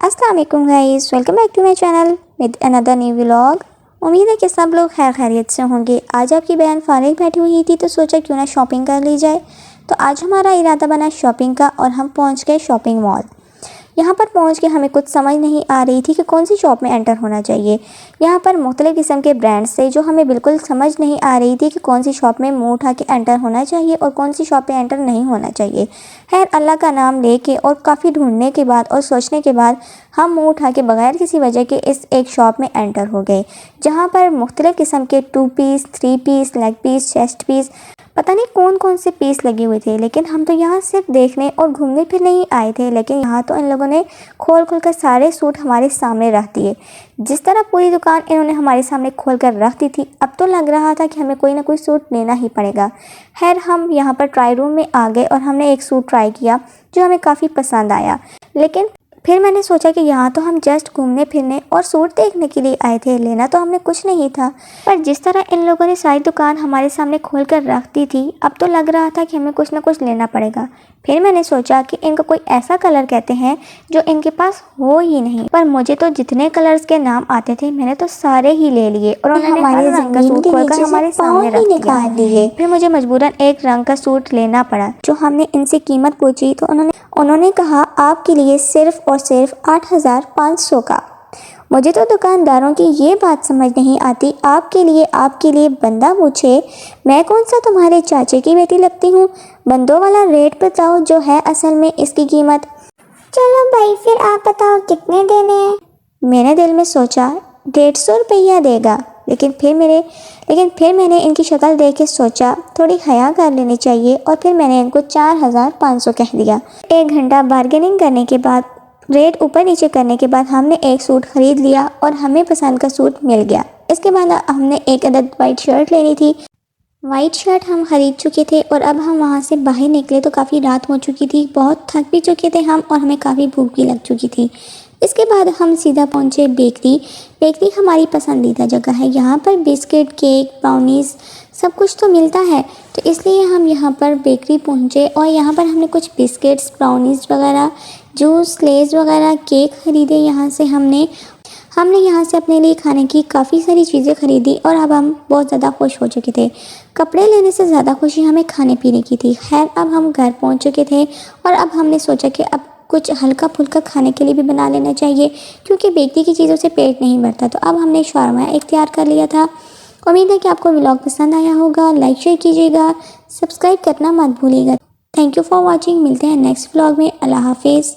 अस्सलाम वालेकुम guys, welcome back to my channel with another new vlog. उम्मीद है कि सब लोग खैर खैरियत से होंगे। आज आपकी बहन फारिग बैठी हुई थी तो सोचा क्यों ना शॉपिंग कर ली जाए। तो आज हमारा इरादा बना शॉपिंग का और हम पहुंच गए शॉपिंग मॉल। यहाँ पर पहुँच के हमें कुछ समझ नहीं आ रही थी कि कौन सी शॉप में एंटर होना चाहिए। यहाँ पर मुख्तलिफ़ किस्म के ब्रांड्स थे जो हमें बिल्कुल समझ नहीं आ रही थी कि कौन सी शॉप में मुँह उठा के एंटर होना चाहिए और कौन सी शॉप पे एंटर नहीं होना चाहिए। खैर अल्लाह का नाम लेके और काफ़ी ढूंढने के बाद और सोचने के बाद हम मुँह उठा के बगैर किसी वजह के इस एक शॉप में एंटर हो गए, जहाँ पर मुख्तलिफ़ किस्म के 2 piece, 3 piece, leg piece, chest piece, पता नहीं कौन कौन से पीस लगे हुए थे। लेकिन हम तो यहाँ सिर्फ देखने और घूमने फिरने ही आए थे, लेकिन यहाँ तो इन लोगों ने खोल कर सारे सूट हमारे सामने रख दिए। जिस तरह पूरी दुकान इन्होंने हमारे सामने खोल कर रख दी थी, अब तो लग रहा था कि हमें कोई ना कोई सूट लेना ही पड़ेगा। खैर हम यहाँ पर ट्राई रूम में आ गए और हमने एक सूट ट्राई किया जो हमें काफ़ी पसंद आया। लेकिन फिर मैंने सोचा कि यहाँ तो हम जस्ट घूमने फिरने और सूट देखने के लिए आए थे, लेना तो हमने कुछ नहीं था। पर जिस तरह इन लोगों ने सारी दुकान हमारे सामने खोल कर रख दी थी, अब तो लग रहा था कि हमें कुछ ना कुछ लेना पड़ेगा। फिर मैंने सोचा कि इनको कोई ऐसा कलर कहते हैं जो इनके पास हो ही नहीं। पर मुझे तो जितने कलर्स के नाम आते थे मैंने तो सारे ही ले लिए और उन्होंने हमारे रंग का सूट खोलकर हमारे सामने रख दिया। फिर मुझे मजबूरन एक रंग का सूट लेना पड़ा। जो हमने इनसे कीमत पूछी तो उन्होंने कहा आपके लिए सिर्फ और सिर्फ 8,500 का। मुझे तो दुकानदारों की ये बात समझ नहीं आती, आपके लिए बंदा पूछे, मैं कौन सा तुम्हारे चाचे की बेटी लगती हूँ? बंदों वाला रेट बताओ जो है असल में इसकी कीमत। चलो भाई फिर आप बताओ कितने देने हैं? मैंने दिल में सोचा 150 रुपया देगा। लेकिन फिर मैंने इनकी शक्ल देख के सोचा थोड़ी हया कर लेनी चाहिए और फिर मैंने इनको 4,500 कह दिया। 1 घंटा बार्गेनिंग करने के बाद, रेट ऊपर नीचे करने के बाद हमने एक सूट खरीद लिया और हमें पसंद का सूट मिल गया। इसके बाद हमने एक अदद वाइट शर्ट लेनी थी। वाइट शर्ट हम खरीद चुके थे और अब हम वहाँ से बाहर निकले तो काफ़ी रात हो चुकी थी, बहुत थक भी चुके थे हम और हमें काफ़ी भूख भी लग चुकी थी। इसके बाद हम सीधा पहुँचे बेकरी हमारी पसंदीदा जगह है। यहाँ पर बिस्किट, केक, ब्राउनीज़ सब कुछ तो मिलता है, तो इसलिए हम यहाँ पर बेकरी पहुँचे और यहाँ पर हमने कुछ बिस्किट्स, ब्राउनीज़ वगैरह, जूस, लेज़ वगैरह, केक ख़रीदे। यहाँ से हमने यहाँ से अपने लिए खाने की काफ़ी सारी चीज़ें ख़रीदी और अब हम बहुत ज़्यादा खुश हो चुके थे। कपड़े लेने से ज़्यादा खुशी हमें खाने पीने की थी। खैर अब हम घर पहुँच चुके थे और अब हमने सोचा कि अब कुछ हल्का फुल्का खाने के लिए भी बना लेना चाहिए, क्योंकि बेकरी की चीज़ों से पेट नहीं भरता। तो अब हमने शौरमा इख्तियार कर लिया था। उम्मीद है कि आपको व्लॉग पसंद आया होगा। लाइक शेयर कीजिएगा, सब्सक्राइब करना मत भूलिएगा। Thank you for watching. मिलते हैं नेक्स्ट व्लॉग में। अल्लाह हाफिज़।